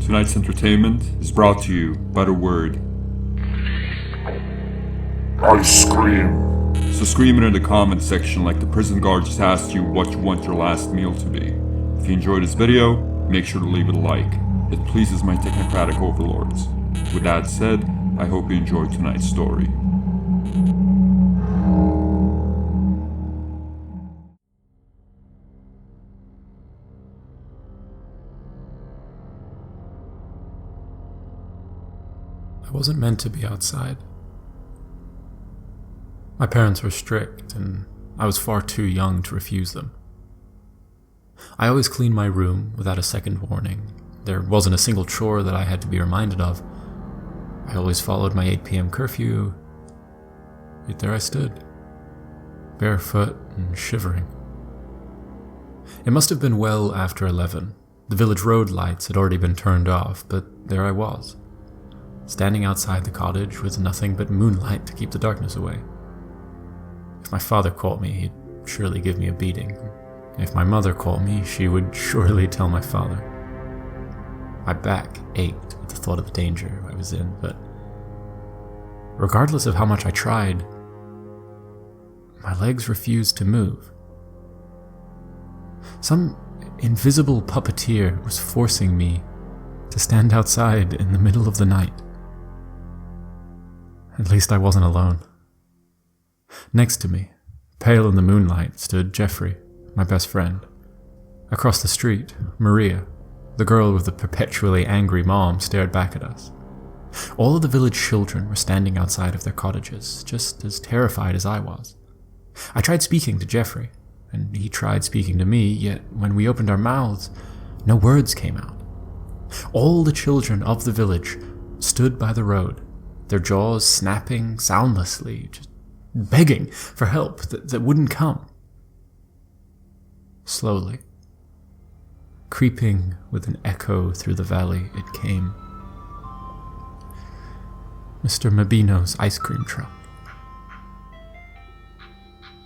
Tonight's entertainment is brought to you by the word Ice cream. So scream it in the comment section like the prison guard just asked you what you want your last meal to be. If you enjoyed this video, make sure to leave it a like. It pleases my technocratic overlords. With that said, I hope you enjoyed tonight's story. I wasn't meant to be outside. My parents were strict, and I was far too young to refuse them. I always cleaned my room without a second warning. There wasn't a single chore that I had to be reminded of. I always followed my 8 p.m. curfew, yet there I stood, barefoot and shivering. It must have been well after 11. The village road lights had already been turned off, but there I was, standing outside the cottage with nothing but moonlight to keep the darkness away. If my father caught me, he'd surely give me a beating. If my mother caught me, she would surely tell my father. My back ached at the thought of the danger I was in, but regardless of how much I tried, my legs refused to move. Some invisible puppeteer was forcing me to stand outside in the middle of the night. At least I wasn't alone. Next to me, pale in the moonlight, stood Jeffrey, my best friend. Across the street, Maria, the girl with the perpetually angry mom, stared back at us. All of the village children were standing outside of their cottages, just as terrified as I was. I tried speaking to Jeffrey, and he tried speaking to me, yet when we opened our mouths, no words came out. All the children of the village stood by the road, their jaws snapping soundlessly, just begging for help that wouldn't come. Slowly, creeping with an echo through the valley, it came. Mr. Mobino's ice cream truck.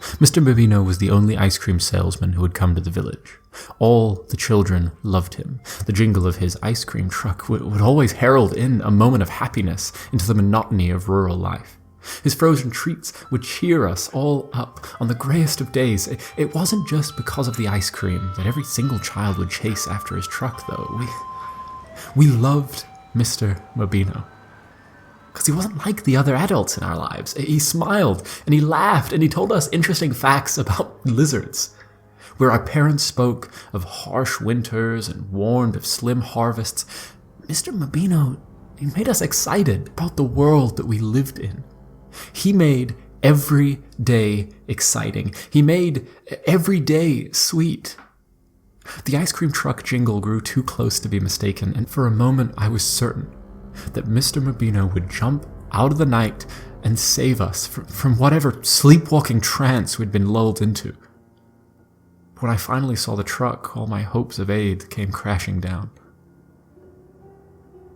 Mr. Mobino was the only ice cream salesman who had come to the village. All the children loved him. The jingle of his ice cream truck would always herald in a moment of happiness into the monotony of rural life. His frozen treats would cheer us all up on the greyest of days. It wasn't just because of the ice cream that every single child would chase after his truck, though. We loved Mr. Mobino, because he wasn't like the other adults in our lives. He smiled, and he laughed, and he told us interesting facts about lizards. Where our parents spoke of harsh winters and warned of slim harvests, Mr. Mobino, he made us excited about the world that we lived in. He made every day exciting. He made every day sweet. The ice cream truck jingle grew too close to be mistaken, and for a moment I was certain that Mr. Mobino would jump out of the night and save us from whatever sleepwalking trance we'd been lulled into. When I finally saw the truck, all my hopes of aid came crashing down.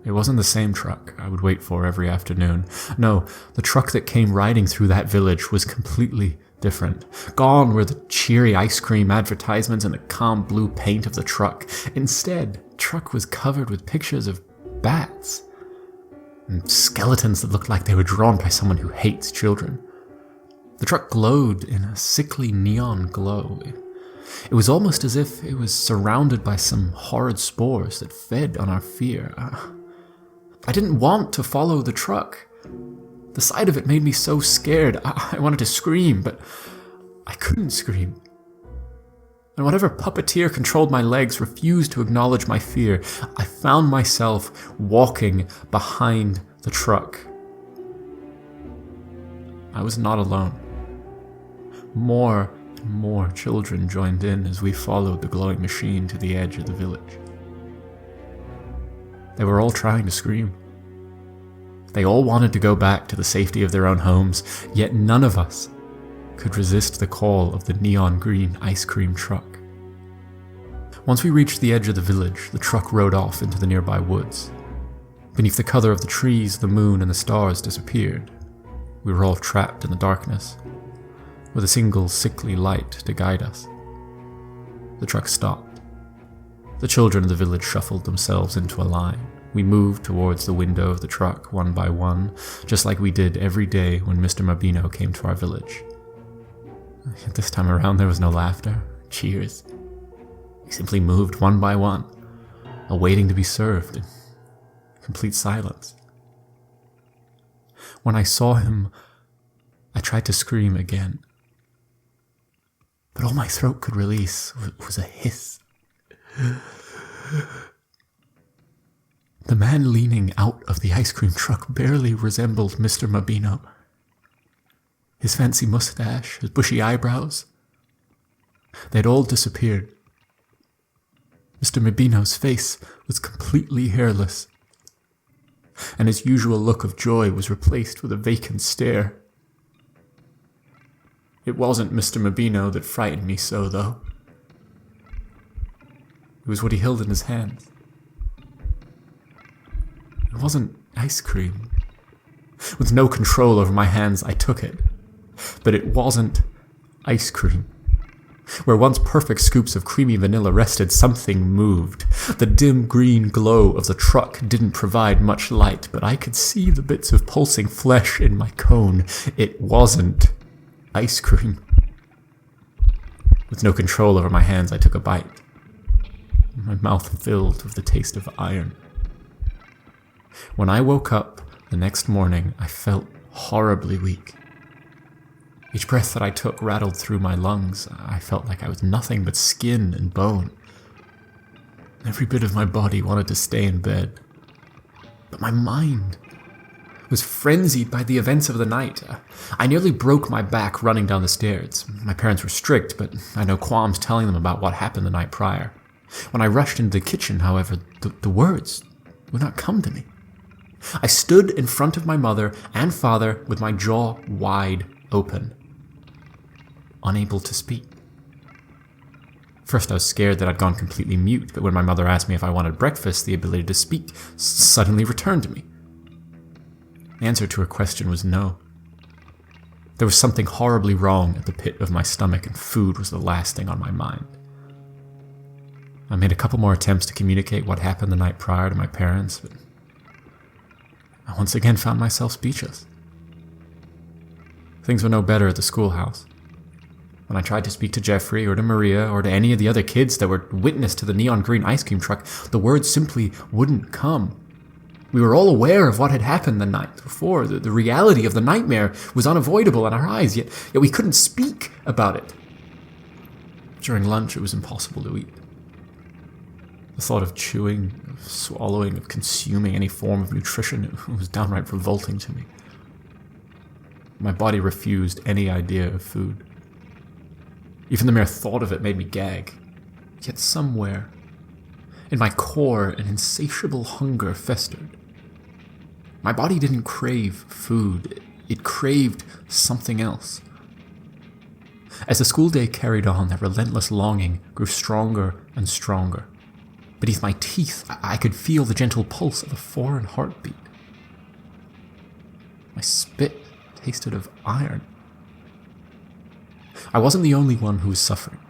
It wasn't the same truck I would wait for every afternoon. No, the truck that came riding through that village was completely different. Gone were the cheery ice cream advertisements and the calm blue paint of the truck. Instead, the truck was covered with pictures of bats and skeletons that looked like they were drawn by someone who hates children. The truck glowed in a sickly neon glow. It was almost as if it was surrounded by some horrid spores that fed on our fear. I didn't want to follow the truck. The sight of it made me so scared. I wanted to scream, but I couldn't scream. And whatever puppeteer controlled my legs refused to acknowledge my fear. I found myself walking behind the truck. I was not alone. More and more children joined in as we followed the glowing machine to the edge of the village. They were all trying to scream. They all wanted to go back to the safety of their own homes, yet none of us could resist the call of the neon green ice cream truck. Once we reached the edge of the village, the truck rode off into the nearby woods. Beneath the cover of the trees, the moon and the stars disappeared. We were all trapped in the darkness, with a single sickly light to guide us. The truck stopped. The children of the village shuffled themselves into a line. We moved towards the window of the truck one by one, just like we did every day when Mr. Mobino came to our village. This time around there was no laughter, cheers. We simply moved one by one, awaiting to be served in complete silence. When I saw him, I tried to scream again, but all my throat could release was a hiss. The man leaning out of the ice cream truck barely resembled Mr. Mobino. His fancy mustache, his bushy eyebrows, they'd all disappeared. Mr. Mobino's face was completely hairless, and his usual look of joy was replaced with a vacant stare. It wasn't Mr. Mobino that frightened me so, though. It was what he held in his hands. It wasn't ice cream. With no control over my hands, I took it. But it wasn't ice cream. Where once perfect scoops of creamy vanilla rested, something moved. The dim green glow of the truck didn't provide much light, but I could see the bits of pulsing flesh in my cone. It wasn't ice cream. With no control over my hands, I took a bite. My mouth filled with the taste of iron. When I woke up the next morning, I felt horribly weak. Each breath that I took rattled through my lungs. I felt like I was nothing but skin and bone. Every bit of my body wanted to stay in bed. But my mind was frenzied by the events of the night. I nearly broke my back running down the stairs. My parents were strict, but I had no qualms telling them about what happened the night prior. When I rushed into the kitchen, however, the words would not come to me. I stood in front of my mother and father with my jaw wide open, unable to speak. First, I was scared that I'd gone completely mute, but when my mother asked me if I wanted breakfast, the ability to speak suddenly returned to me. The answer to her question was no. There was something horribly wrong at the pit of my stomach, and food was the last thing on my mind. I made a couple more attempts to communicate what happened the night prior to my parents, but I once again found myself speechless. Things were no better at the schoolhouse. When I tried to speak to Jeffrey or to Maria or to any of the other kids that were witness to the neon green ice cream truck, the words simply wouldn't come. We were all aware of what had happened the night before. The reality of the nightmare was unavoidable in our eyes, yet we couldn't speak about it. During lunch, it was impossible to eat. The thought of chewing, of swallowing, of consuming any form of nutrition was downright revolting to me. My body refused any idea of food. Even the mere thought of it made me gag. Yet somewhere, in my core, an insatiable hunger festered. My body didn't crave food. It craved something else. As the school day carried on, that relentless longing grew stronger and stronger. Beneath my teeth, I could feel the gentle pulse of a foreign heartbeat. My spit tasted of iron. I wasn't the only one who was suffering.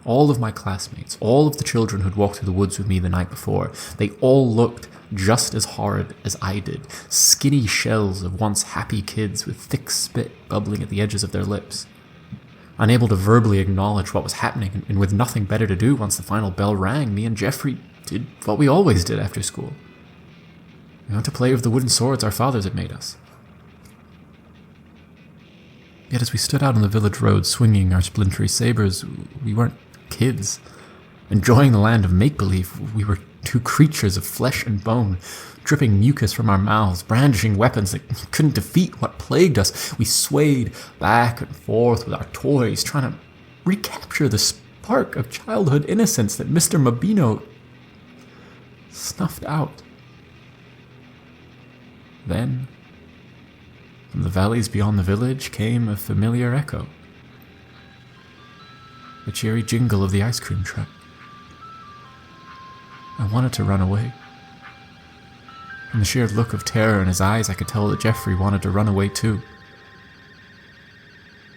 All of my classmates, all of the children who'd walked through the woods with me the night before, they all looked just as horrid as I did. Skinny shells of once happy kids with thick spit bubbling at the edges of their lips. Unable to verbally acknowledge what was happening, and with nothing better to do once the final bell rang, me and Jeffrey did what we always did after school. We went to play with the wooden swords our fathers had made us. Yet as we stood out on the village road swinging our splintery sabers, we weren't kids. Enjoying the land of make-believe, we were two creatures of flesh and bone, dripping mucus from our mouths, brandishing weapons that couldn't defeat what plagued us. We swayed back and forth with our toys, trying to recapture the spark of childhood innocence that Mr. Mobino snuffed out. Then, from the valleys beyond the village came a familiar echo. The cheery jingle of the ice cream truck. I wanted to run away. From the sheer look of terror in his eyes, I could tell that Jeffrey wanted to run away too.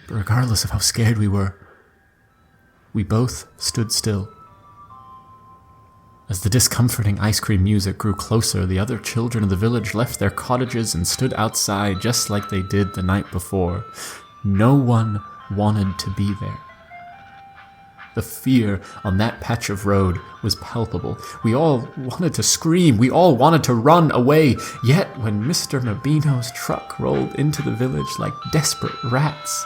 But regardless of how scared we were, we both stood still. As the discomforting ice cream music grew closer, the other children of the village left their cottages and stood outside just like they did the night before. No one wanted to be there. The fear on that patch of road was palpable. We all wanted to scream. We all wanted to run away. Yet when Mr. Mobino's truck rolled into the village like desperate rats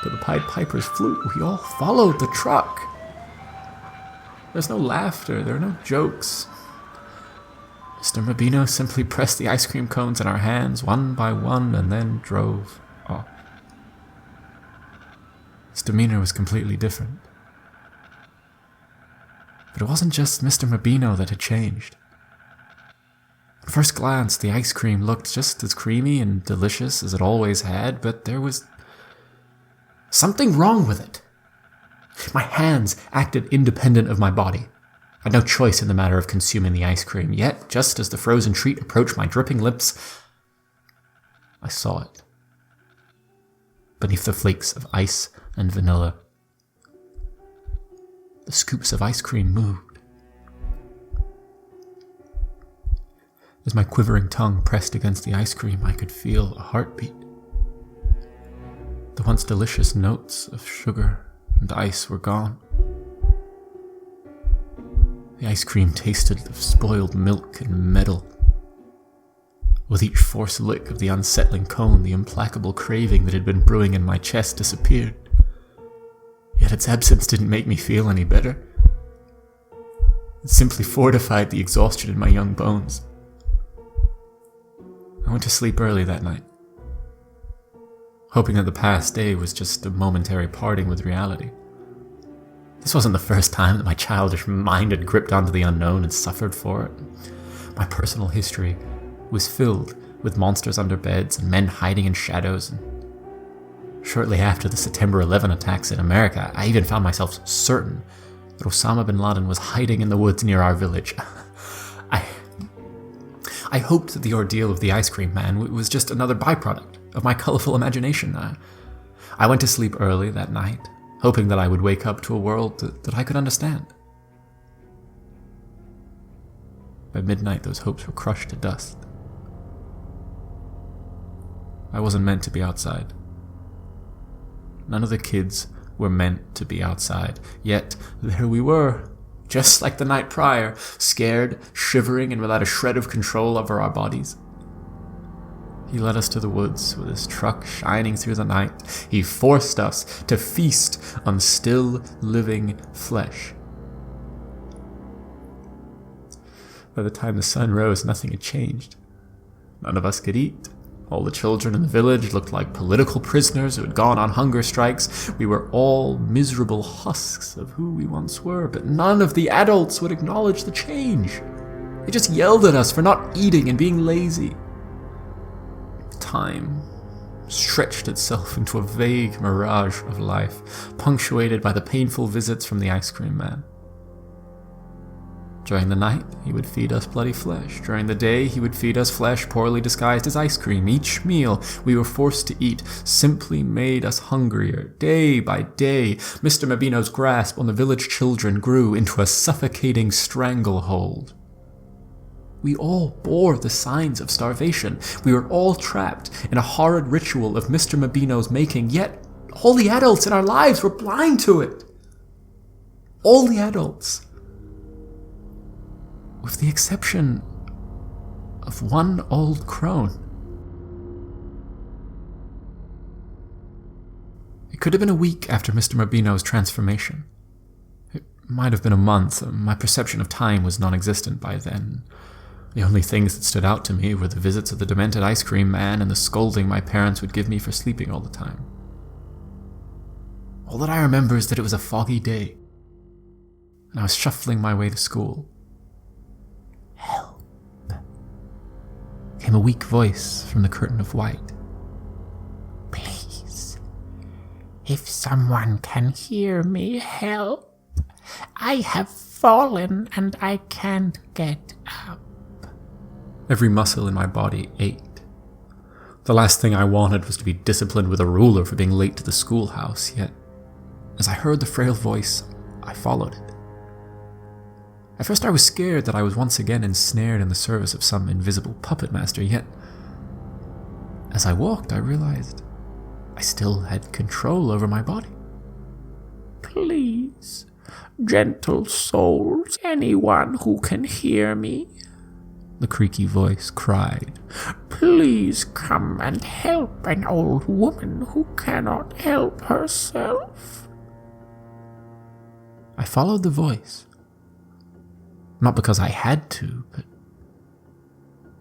to the Pied Piper's flute, we all followed the truck. There's no laughter. There are no jokes. Mr. Mobino simply pressed the ice cream cones in our hands one by one and then drove off. His demeanor was completely different. But it wasn't just Mr. Mobino that had changed. At first glance, the ice cream looked just as creamy and delicious as it always had, but there was something wrong with it. My hands acted independent of my body. I had no choice in the matter of consuming the ice cream, yet, just as the frozen treat approached my dripping lips, I saw it. Beneath the flakes of ice and vanilla, the scoops of ice cream moved. As my quivering tongue pressed against the ice cream, I could feel a heartbeat. The once delicious notes of sugar and ice were gone. The ice cream tasted of spoiled milk and metal. With each forced lick of the unsettling cone, the implacable craving that had been brewing in my chest disappeared. Yet its absence didn't make me feel any better. It simply fortified the exhaustion in my young bones. I went to sleep early that night, hoping that the past day was just a momentary parting with reality. This wasn't the first time that my childish mind had gripped onto the unknown and suffered for it. My personal history was filled with monsters under beds and men hiding in shadows, and shortly after the September 11 attacks in America, I even found myself certain that Osama bin Laden was hiding in the woods near our village. I hoped that the ordeal of the ice cream man was just another byproduct of my colorful imagination. I went to sleep early that night, hoping that I would wake up to a world that I could understand. By midnight, those hopes were crushed to dust. I wasn't meant to be outside. None of the kids were meant to be outside, yet there we were, just like the night prior, scared, shivering, and without a shred of control over our bodies. He led us to the woods with his truck shining through the night. He forced us to feast on still living flesh. By the time the sun rose, nothing had changed. None of us could eat. All the children in the village looked like political prisoners who had gone on hunger strikes. We were all miserable husks of who we once were, but none of the adults would acknowledge the change. They just yelled at us for not eating and being lazy. Time stretched itself into a vague mirage of life, punctuated by the painful visits from the ice cream man. During the night, he would feed us bloody flesh. During the day, he would feed us flesh poorly disguised as ice cream. Each meal we were forced to eat simply made us hungrier. Day by day, Mr. Mobino's grasp on the village children grew into a suffocating stranglehold. We all bore the signs of starvation. We were all trapped in a horrid ritual of Mr. Mobino's making, yet all the adults in our lives were blind to it. All the adults. With the exception of one old crone. It could have been a week after Mr. Mobino's transformation. It might have been a month. My perception of time was non-existent by then. The only things that stood out to me were the visits of the demented ice cream man and the scolding my parents would give me for sleeping all the time. All that I remember is that it was a foggy day, and I was shuffling my way to school. "Help," came a weak voice from the curtain of white. "Please, if someone can hear me, help. I have fallen and I can't get up." Every muscle in my body ached. The last thing I wanted was to be disciplined with a ruler for being late to the schoolhouse, yet as I heard the frail voice, I followed it. At first I was scared that I was once again ensnared in the service of some invisible puppet master, yet as I walked I realized I still had control over my body. Please, gentle souls, anyone who can hear me, the creaky voice cried. please come and help an old woman who cannot help herself. I followed the voice. Not because I had to, but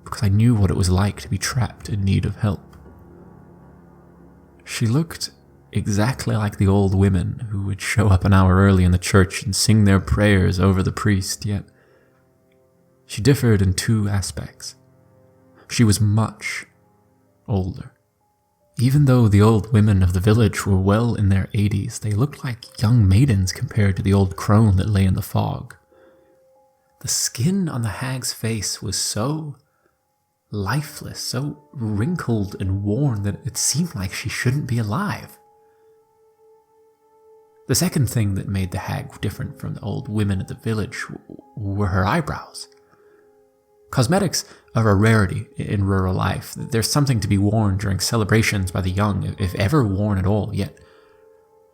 because I knew what it was like to be trapped in need of help. She looked exactly like the old women who would show up an hour early in the church and sing their prayers over the priest, yet she differed in two aspects. She was much older. Even though the old women of the village were well in their 80s, they looked like young maidens compared to the old crone that lay in the fog. The skin on the hag's face was so lifeless, so wrinkled and worn that it seemed like she shouldn't be alive. The second thing that made the hag different from the old women of the village were her eyebrows. Cosmetics are a rarity in rural life. There's something to be worn during celebrations by the young, if ever worn at all, yet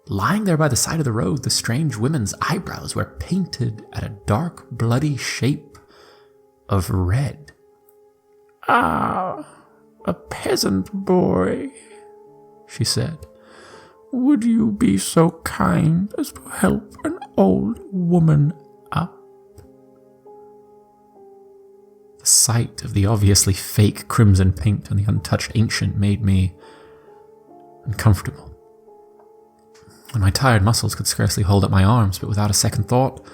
lying there by the side of the road, the strange women's eyebrows were painted at a dark, bloody shape of red. Ah, a peasant boy, she said. Would you be so kind as to help an old woman up? The sight of the obviously fake crimson paint on the untouched ancient made me uncomfortable. And my tired muscles could scarcely hold up my arms, but without a second thought,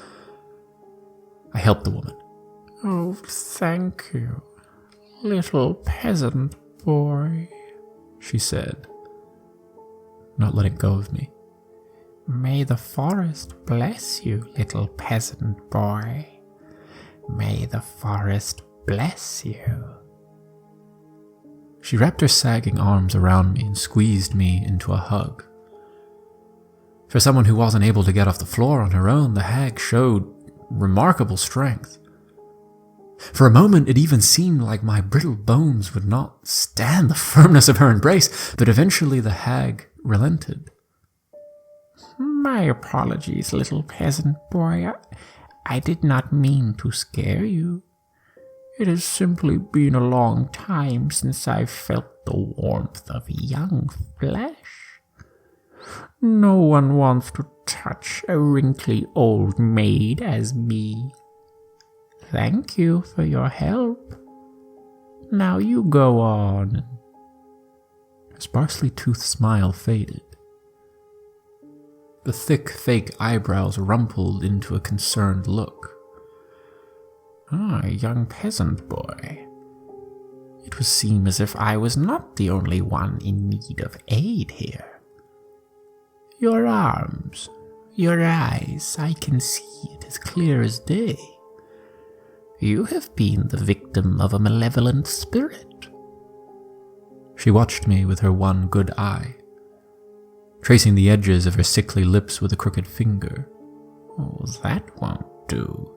I helped the woman. Oh, thank you, little peasant boy, she said, not letting go of me. May the forest bless you, little peasant boy. May the forest bless you. She wrapped her sagging arms around me and squeezed me into a hug. For someone who wasn't able to get off the floor on her own, the hag showed remarkable strength. For a moment, it even seemed like my brittle bones would not stand the firmness of her embrace, but eventually the hag relented. My apologies, little peasant boy. I did not mean to scare you. It has simply been a long time since I've felt the warmth of young flesh. No one wants to touch a wrinkly old maid as me. Thank you for your help. Now you go on. Her sparsely toothed smile faded. The thick, fake eyebrows rumpled into a concerned look. Ah, young peasant boy. It would seem as if I was not the only one in need of aid here. Your arms, your eyes, I can see it as clear as day. You have been the victim of a malevolent spirit. She watched me with her one good eye, tracing the edges of her sickly lips with a crooked finger. Oh, that won't do,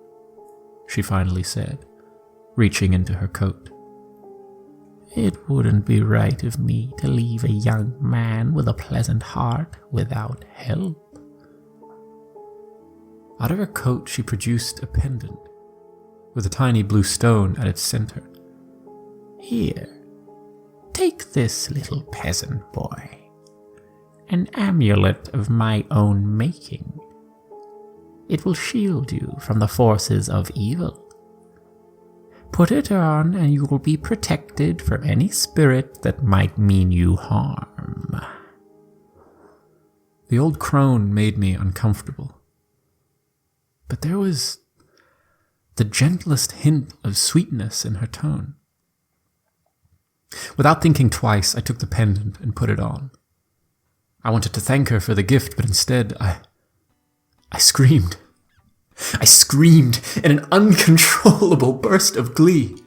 she finally said, reaching into her coat. It wouldn't be right of me to leave a young man with a pleasant heart without help. Out of her coat she produced a pendant with a tiny blue stone at its center. Here, take this, little peasant boy. An amulet of my own making. It will shield you from the forces of evil. Put it on and you will be protected from any spirit that might mean you harm. The old crone made me uncomfortable, but there was the gentlest hint of sweetness in her tone. Without thinking twice, I took the pendant and put it on. I wanted to thank her for the gift, but instead I screamed. I screamed in an uncontrollable burst of glee.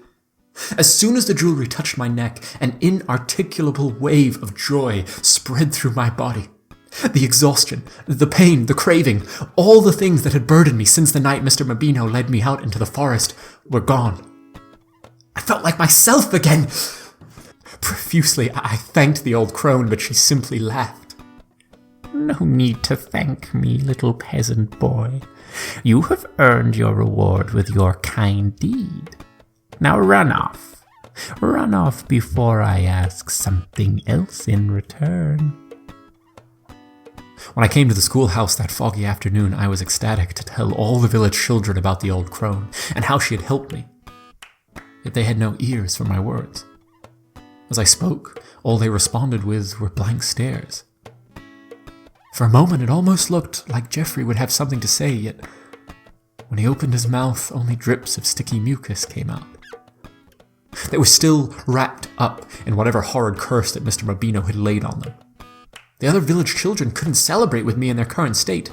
As soon as the jewelry touched my neck, an inarticulable wave of joy spread through my body. The exhaustion, the pain, the craving, all the things that had burdened me since the night Mr. Mobino led me out into the forest were gone. I felt like myself again. Profusely, I thanked the old crone, but she simply laughed. No need to thank me, little peasant boy. You have earned your reward with your kind deed. Now run off. Run off before I ask something else in return. When I came to the schoolhouse that foggy afternoon, I was ecstatic to tell all the village children about the old crone and how she had helped me. Yet they had no ears for my words. As I spoke, all they responded with were blank stares. For a moment, it almost looked like Geoffrey would have something to say, yet when he opened his mouth, only drips of sticky mucus came out. They were still wrapped up in whatever horrid curse that Mr. Mobino had laid on them. The other village children couldn't celebrate with me in their current state.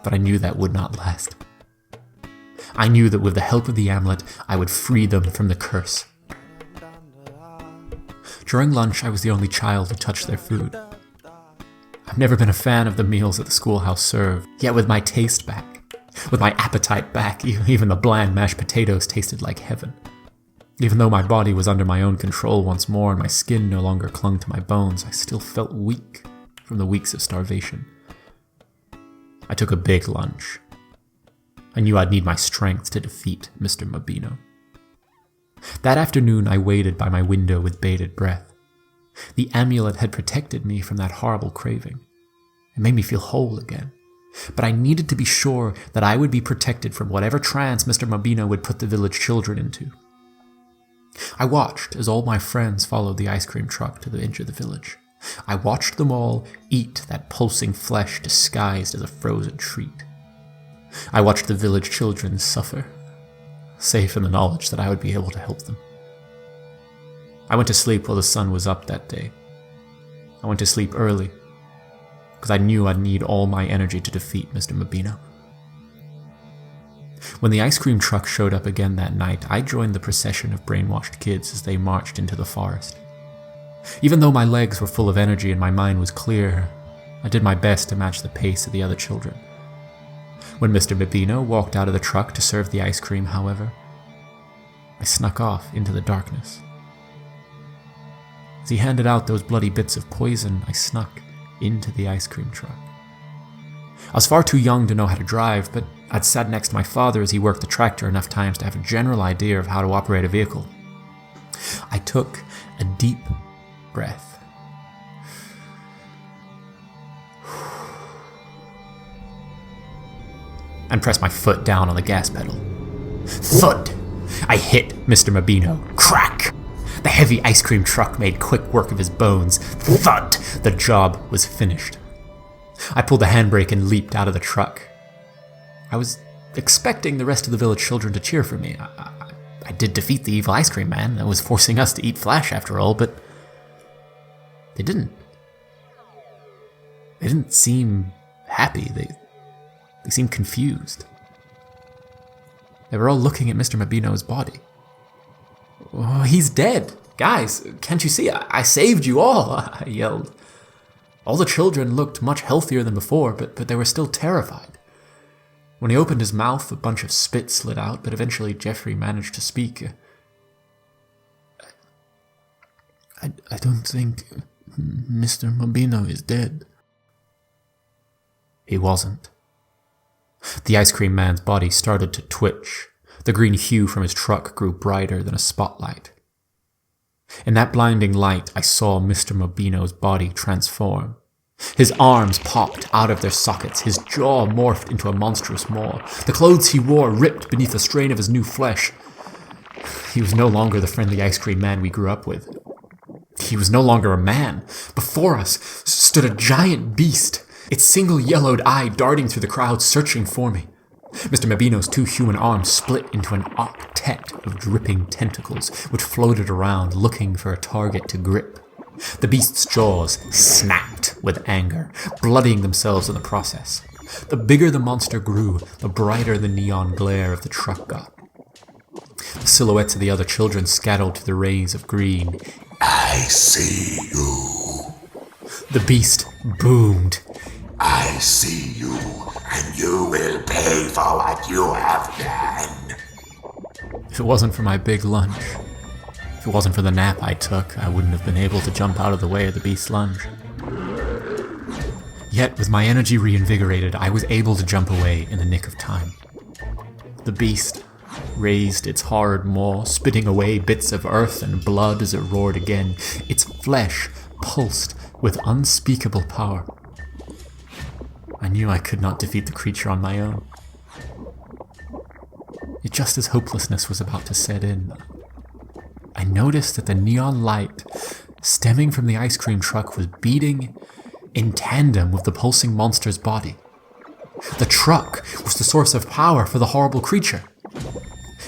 But I knew that would not last. I knew that with the help of the amulet, I would free them from the curse. During lunch, I was the only child to touch their food. I've never been a fan of the meals that the schoolhouse served, yet with my taste back, with my appetite back, even the bland mashed potatoes tasted like heaven. Even though my body was under my own control once more and my skin no longer clung to my bones, I still felt weak from the weeks of starvation. I took a big lunch. I knew I'd need my strength to defeat Mr. Mobino. That afternoon, I waited by my window with bated breath. The amulet had protected me from that horrible craving. It made me feel whole again. But I needed to be sure that I would be protected from whatever trance Mr. Mobino would put the village children into. I watched as all my friends followed the ice cream truck to the edge of the village. I watched them all eat that pulsing flesh disguised as a frozen treat. I watched the village children suffer, safe in the knowledge that I would be able to help them. I went to sleep while the sun was up that day. I went to sleep early, because I knew I'd need all my energy to defeat Mr. Mobino. When the ice cream truck showed up again that night, I joined the procession of brainwashed kids as they marched into the forest. Even though my legs were full of energy and my mind was clear, I did my best to match the pace of the other children. When Mr. Mobino walked out of the truck to serve the ice cream, however, I snuck off into the darkness. As he handed out those bloody bits of poison, I snuck into the ice cream truck. I was far too young to know how to drive, but I'd sat next to my father as he worked the tractor enough times to have a general idea of how to operate a vehicle. I took a deep breath. And pressed my foot down on the gas pedal. Thud! I hit Mr. Mobino. Crack! The heavy ice cream truck made quick work of his bones. Thud! The job was finished. I pulled the handbrake and leaped out of the truck. I was expecting the rest of the village children to cheer for me. I did defeat the evil ice cream man that was forcing us to eat flesh after all, but they didn't. They didn't seem happy. They seemed confused. They were all looking at Mr. Mobino's body. Oh, he's dead. Guys, can't you see? I saved you all, I yelled. All the children looked much healthier than before, but they were still terrified. When he opened his mouth, a bunch of spit slid out, but eventually Geoffrey managed to speak. I don't think Mr. Mobino is dead. He wasn't. The ice cream man's body started to twitch. The green hue from his truck grew brighter than a spotlight. In that blinding light, I saw Mr. Mobino's body transform. His arms popped out of their sockets, his jaw morphed into a monstrous maw. The clothes he wore ripped beneath the strain of his new flesh. He was no longer the friendly ice cream man we grew up with. He was no longer a man. Before us stood a giant beast, its single yellowed eye darting through the crowd, searching for me. Mr. Mobino's two human arms split into an octet of dripping tentacles, which floated around, looking for a target to grip. The beast's jaws snapped with anger, bloodying themselves in the process. The bigger the monster grew, the brighter the neon glare of the truck got. The silhouettes of the other children scattered to the rays of green. I see you. The beast boomed. I see you, and you will pay for what you have done. If it wasn't for my big lunge, if it wasn't for the nap I took, I wouldn't have been able to jump out of the way of the beast's lunge. Yet, with my energy reinvigorated, I was able to jump away in the nick of time. The beast raised its hard maw, spitting away bits of earth and blood as it roared again. Its flesh pulsed with unspeakable power. I knew I could not defeat the creature on my own. Yet just as hopelessness was about to set in, I noticed that the neon light stemming from the ice cream truck was beating in tandem with the pulsing monster's body. The truck was the source of power for the horrible creature.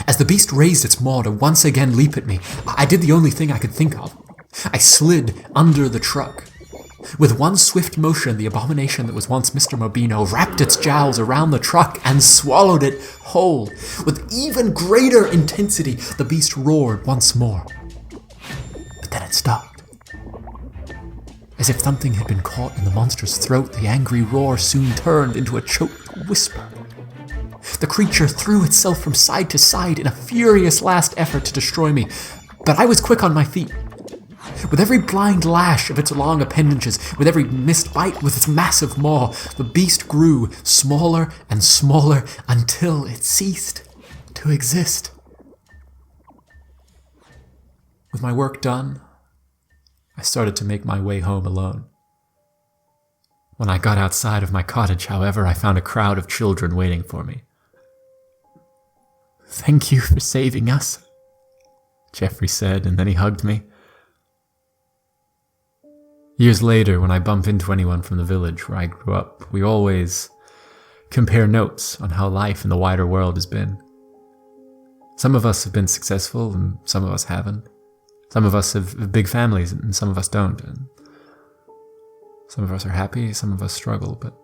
As the beast raised its maw to once again leap at me, I did the only thing I could think of. I slid under the truck. With one swift motion, the abomination that was once Mr. Mobino wrapped its jowls around the truck and swallowed it whole. With even greater intensity, the beast roared once more. But then it stopped. As if something had been caught in the monster's throat, the angry roar soon turned into a choked whisper. The creature threw itself from side to side in a furious last effort to destroy me, but I was quick on my feet. With every blind lash of its long appendages, with every missed bite with its massive maw, the beast grew smaller and smaller until it ceased to exist. With my work done, I started to make my way home alone. When I got outside of my cottage, however, I found a crowd of children waiting for me. "Thank you for saving us," Jeffrey said, and then he hugged me. Years later, when I bump into anyone from the village where I grew up, we always compare notes on how life in the wider world has been. Some of us have been successful, and some of us haven't. Some of us have big families, and some of us don't. And some of us are happy, some of us struggle, but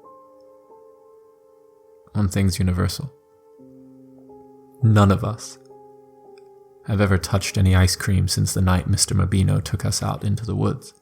one thing's universal. None of us have ever touched any ice cream since the night Mr. Mobino took us out into the woods.